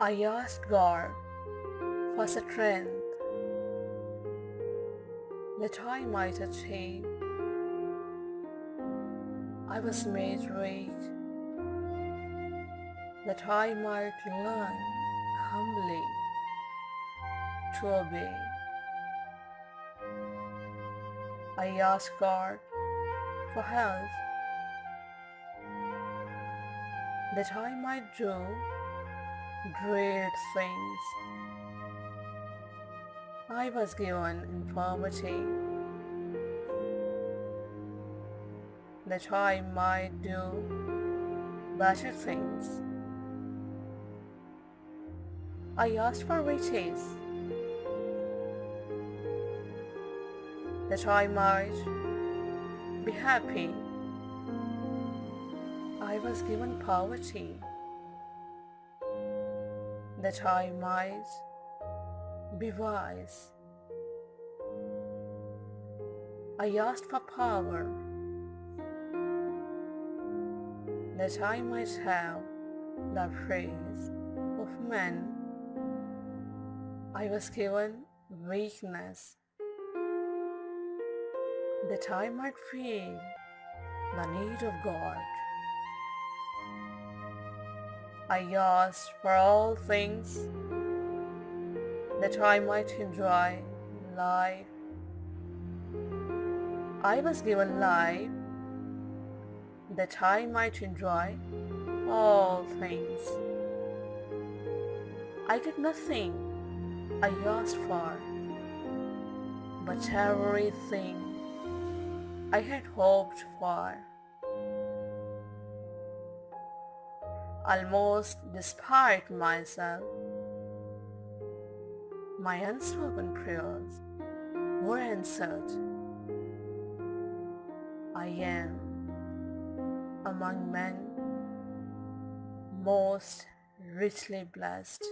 I asked God for strength that I might achieve. I was made weak that I might learn humbly to obey. I asked God for health that I might do great things. I was given infirmity that I might do better things. I asked for riches that I might be happy. I was given poverty that I might be wise. I asked for power that I might have the praise of men. I was given weakness that I might feel the need of God. I asked for all things that I might enjoy life. I was given life that I might enjoy all things. I got nothing I asked for, but everything I had hoped for. Almost despite myself, my unspoken prayers were answered. I am among men most richly blessed.